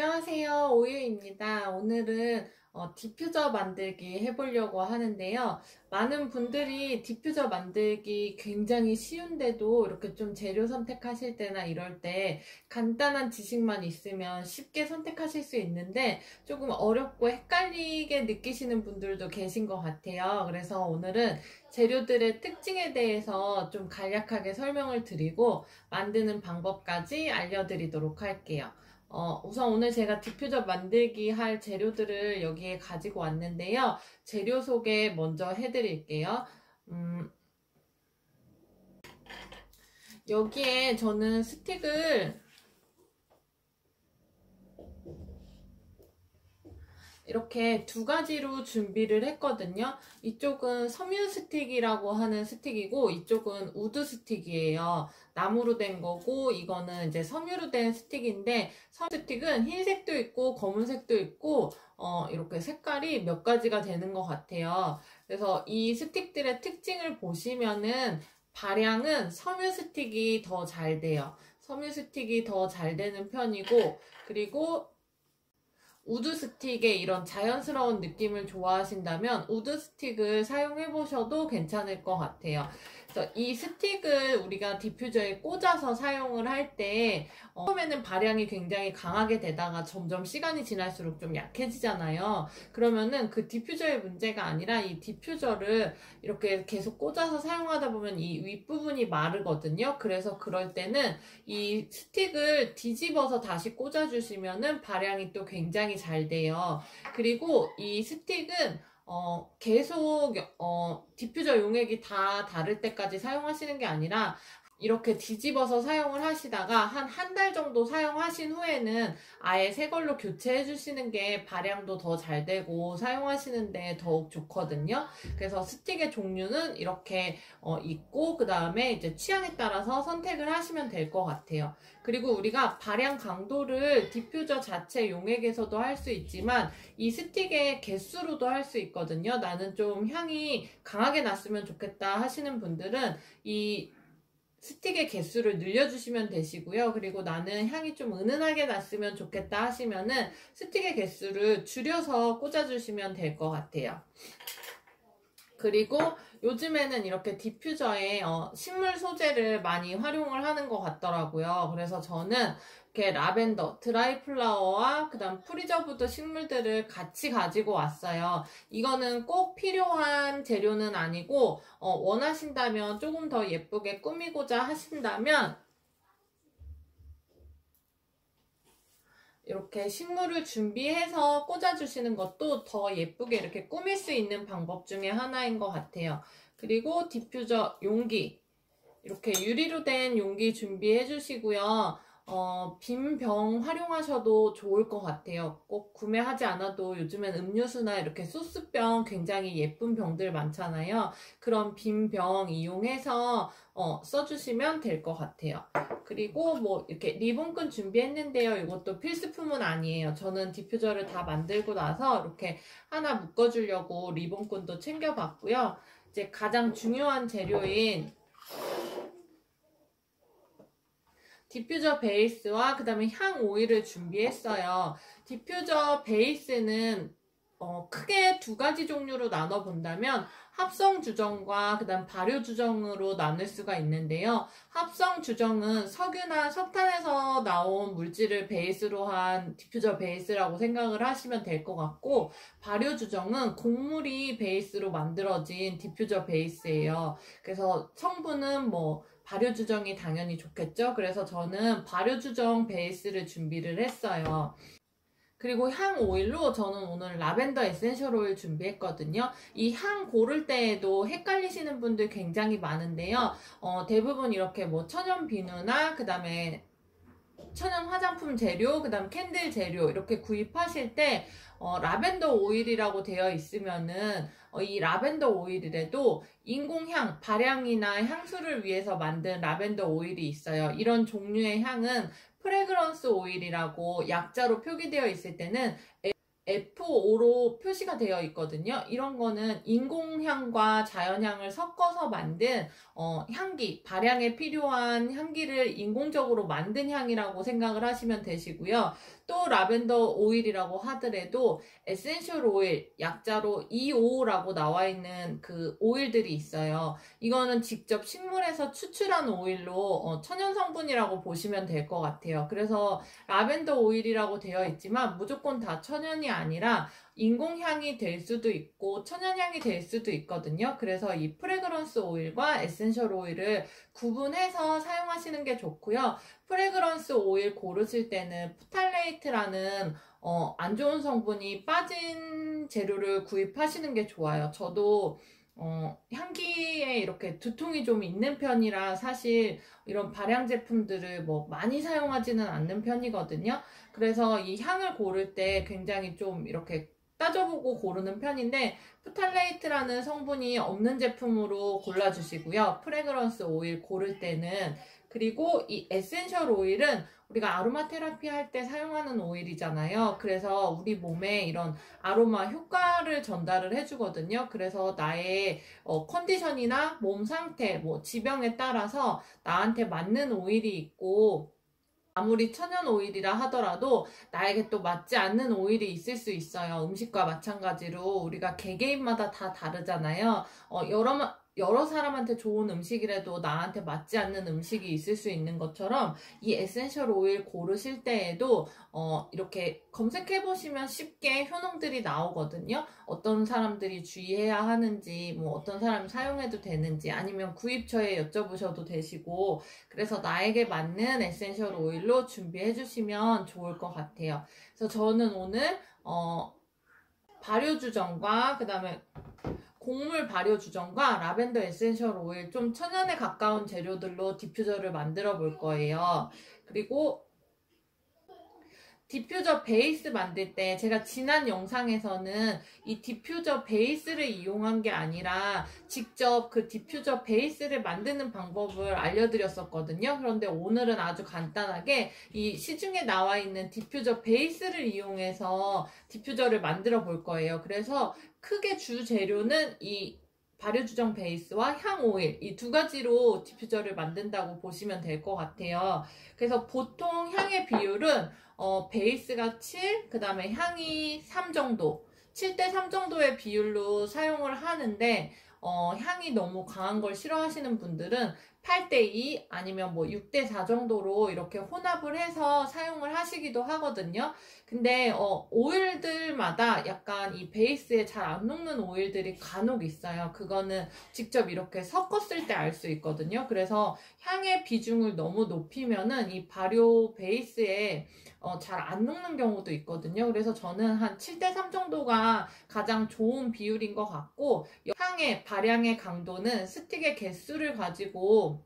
안녕하세요. 오유입니다. 오늘은 디퓨저 만들기 해보려고 하는데요. 많은 분들이 디퓨저 만들기 굉장히 쉬운데도 이렇게 좀 재료 선택하실 때나 이럴 때 간단한 지식만 있으면 쉽게 선택하실 수 있는데 조금 어렵고 헷갈리게 느끼시는 분들도 계신 것 같아요. 그래서 오늘은 재료들의 특징에 대해서 좀 간략하게 설명을 드리고 만드는 방법까지 알려드리도록 할게요. 우선 오늘 제가 디퓨저 만들기 할 재료들을 여기에 가지고 왔는데요. 재료 소개 먼저 해드릴게요. 여기에 저는 스틱을 이렇게 두 가지로 준비를 했거든요. 이쪽은 섬유 스틱이라고 하는 스틱이고 이쪽은 우드 스틱이에요. 나무로 된 거고 이거는 이제 섬유로 된 스틱인데 섬유 스틱은 흰색도 있고 검은색도 있고 이렇게 색깔이 몇 가지가 되는 것 같아요. 그래서 이 스틱들의 특징을 보시면은 발향은 섬유 스틱이 더 잘 돼요. 섬유 스틱이 더 잘 되는 편이고 그리고 우드 스틱의 이런 자연스러운 느낌을 좋아하신다면 우드 스틱을 사용해 보셔도 괜찮을 것 같아요. 그래서 이 스틱을 우리가 디퓨저에 꽂아서 사용을 할 때 처음에는 발향이 굉장히 강하게 되다가 점점 시간이 지날수록 좀 약해지잖아요. 그러면은 그 디퓨저의 문제가 아니라 이 디퓨저를 이렇게 계속 꽂아서 사용하다 보면 이 윗부분이 마르거든요. 그래서 그럴 때는 이 스틱을 뒤집어서 다시 꽂아주시면은 발향이 또 굉장히 잘 돼요. 그리고 이 스틱은 계속 디퓨저 용액이 다 닳을 때까지 사용하시는 게 아니라 이렇게 뒤집어서 사용을 하시다가 한 달 정도 사용하신 후에는 아예 새 걸로 교체해 주시는 게 발향도 더 잘 되고 사용하시는데 더욱 좋거든요. 그래서 스틱의 종류는 이렇게 있고 그 다음에 이제 취향에 따라서 선택을 하시면 될 것 같아요. 그리고 우리가 발향 강도를 디퓨저 자체 용액에서도 할 수 있지만 이 스틱의 개수로도 할 수 있거든요. 나는 좀 향이 강하게 났으면 좋겠다 하시는 분들은 이 스틱의 개수를 늘려주시면 되시고요. 그리고 나는 향이 좀 은은하게 났으면 좋겠다 하시면은 스틱의 개수를 줄여서 꽂아주시면 될 것 같아요. 그리고 요즘에는 이렇게 디퓨저에 식물 소재를 많이 활용을 하는 것 같더라고요. 그래서 저는 이렇게 라벤더, 드라이 플라워와 그다음 프리저브드 식물들을 같이 가지고 왔어요. 이거는 꼭 필요한 재료는 아니고 원하신다면 조금 더 예쁘게 꾸미고자 하신다면 이렇게 식물을 준비해서 꽂아주시는 것도 더 예쁘게 이렇게 꾸밀 수 있는 방법 중에 하나인 것 같아요. 그리고 디퓨저 용기, 이렇게 유리로 된 용기 준비해 주시고요. 빈 병 활용하셔도 좋을 것 같아요. 꼭 구매하지 않아도 요즘엔 음료수나 이렇게 소스병 굉장히 예쁜 병들 많잖아요. 그런 빈 병 이용해서 써주시면 될 것 같아요. 그리고 뭐 이렇게 리본끈 준비했는데요. 이것도 필수품은 아니에요. 저는 디퓨저를 다 만들고 나서 이렇게 하나 묶어주려고 리본끈도 챙겨봤고요. 이제 가장 중요한 재료인 디퓨저 베이스와 그 다음에 향 오일을 준비했어요. 디퓨저 베이스는 크게 두 가지 종류로 나눠 본다면 합성 주정과 그 다음 발효 주정으로 나눌 수가 있는데요. 합성 주정은 석유나 석탄에서 나온 물질을 베이스로 한 디퓨저 베이스라고 생각을 하시면 될 것 같고, 발효 주정은 곡물이 베이스로 만들어진 디퓨저 베이스예요. 그래서 성분은 뭐 발효 주정이 당연히 좋겠죠. 그래서 저는 발효 주정 베이스를 준비를 했어요. 그리고 향 오일로 저는 오늘 라벤더 에센셜 오일 준비했거든요. 이 향 고를 때에도 헷갈리시는 분들 굉장히 많은데요. 대부분 이렇게 뭐 천연 비누나 그 다음에 천연 화장품 재료, 그 다음 캔들 재료 이렇게 구입하실 때 라벤더 오일이라고 되어 있으면은 이 라벤더 오일이라도 인공향, 발향이나 향수를 위해서 만든 라벤더 오일이 있어요. 이런 종류의 향은 프레그런스 오일이라고 약자로 표기되어 있을 때는 F5로 표시가 되어 있거든요. 이런 거는 인공향과 자연향을 섞어서 만든 향기, 발향에 필요한 향기를 인공적으로 만든 향이라고 생각을 하시면 되시고요. 또 라벤더 오일이라고 하더라도 에센셜 오일, 약자로 EO라고 나와 있는 그 오일들이 있어요. 이거는 직접 식물에서 추출한 오일로 천연 성분이라고 보시면 될 것 같아요. 그래서 라벤더 오일이라고 되어 있지만 무조건 다 천연이 아니라 인공향이 될 수도 있고 천연향이 될 수도 있거든요. 그래서 이 프레그런스 오일과 에센셜 오일을 구분해서 사용하시는 게 좋고요. 프레그런스 오일 고르실 때는 프탈레이트라는 안 좋은 성분이 빠진 재료를 구입하시는 게 좋아요. 저도 향기에 이렇게 두통이 좀 있는 편이라 사실 이런 발향 제품들을 뭐 많이 사용하지는 않는 편이거든요. 그래서 이 향을 고를 때 굉장히 좀 이렇게 따져보고 고르는 편인데 프탈레이트라는 성분이 없는 제품으로 골라주시고요. 프레그런스 오일 고를 때는. 그리고 이 에센셜 오일은 우리가 아로마 테라피 할 때 사용하는 오일이잖아요. 그래서 우리 몸에 이런 아로마 효과를 전달을 해주거든요. 그래서 나의 컨디션이나 몸 상태, 뭐 지병에 따라서 나한테 맞는 오일이 있고 아무리 천연 오일이라 하더라도 나에게 또 맞지 않는 오일이 있을 수 있어요. 음식과 마찬가지로 우리가 개개인마다 다 다르잖아요. 여러 사람한테 좋은 음식이라도 나한테 맞지 않는 음식이 있을 수 있는 것처럼 이 에센셜 오일 고르실 때에도 이렇게 검색해 보시면 쉽게 효능들이 나오거든요. 어떤 사람들이 주의해야 하는지, 뭐 어떤 사람이 사용해도 되는지, 아니면 구입처에 여쭤보셔도 되시고, 그래서 나에게 맞는 에센셜 오일로 준비해 주시면 좋을 것 같아요. 그래서 저는 오늘 발효주정과 그다음에 곡물 발효주정과 라벤더 에센셜 오일, 좀 천연에 가까운 재료들로 디퓨저를 만들어 볼 거예요. 그리고 디퓨저 베이스 만들 때 제가 지난 영상에서는 이 디퓨저 베이스를 이용한 게 아니라 직접 그 디퓨저 베이스를 만드는 방법을 알려드렸었거든요. 그런데 오늘은 아주 간단하게 이 시중에 나와 있는 디퓨저 베이스를 이용해서 디퓨저를 만들어 볼 거예요. 그래서 크게 주 재료는 이 발효주정 베이스와 향 오일, 이 두 가지로 디퓨저를 만든다고 보시면 될 것 같아요. 그래서 보통 향의 비율은 베이스가 7, 그 다음에 향이 3 정도, 7대 3 정도의 비율로 사용을 하는데 향이 너무 강한 걸 싫어하시는 분들은 8대 2 아니면 뭐 6대 4 정도로 이렇게 혼합을 해서 사용을 하시기도 하거든요. 근데 오일들마다 약간 이 베이스에 잘 안 녹는 오일들이 간혹 있어요. 그거는 직접 이렇게 섞었을 때 알 수 있거든요. 그래서 향의 비중을 너무 높이면은 이 발효 베이스에 잘 안 녹는 경우도 있거든요. 그래서 저는 한 7대 3 정도가 가장 좋은 비율인 것 같고, 향의 발향의 강도는 스틱의 개수를 가지고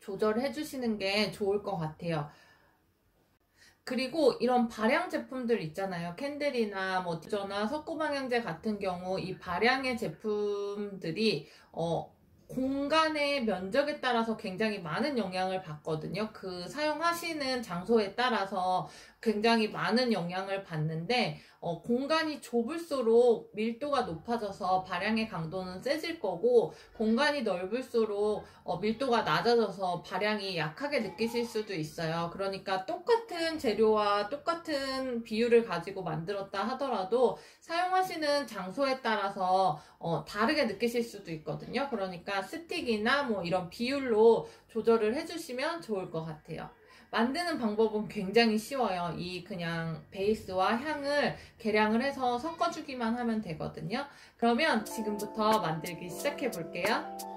조절해 주시는 게 좋을 것 같아요. 그리고 이런 발향 제품들 있잖아요. 캔들이나 뭐 디퓨저나 석고방향제 같은 경우 이 발향의 제품들이 공간의 면적에 따라서 굉장히 많은 영향을 받거든요. 그 사용하시는 장소에 따라서 굉장히 많은 영향을 받는데 공간이 좁을수록 밀도가 높아져서 발향의 강도는 세질 거고, 공간이 넓을수록 밀도가 낮아져서 발향이 약하게 느끼실 수도 있어요. 그러니까 똑같은 재료와 똑같은 비율을 가지고 만들었다 하더라도 사용하시는 장소에 따라서 다르게 느끼실 수도 있거든요. 그러니까 스틱이나 뭐 이런 비율로 조절을 해주시면 좋을 것 같아요. 만드는 방법은 굉장히 쉬워요. 이 그냥 베이스와 향을 계량을 해서 섞어주기만 하면 되거든요. 그러면 지금부터 만들기 시작해 볼게요.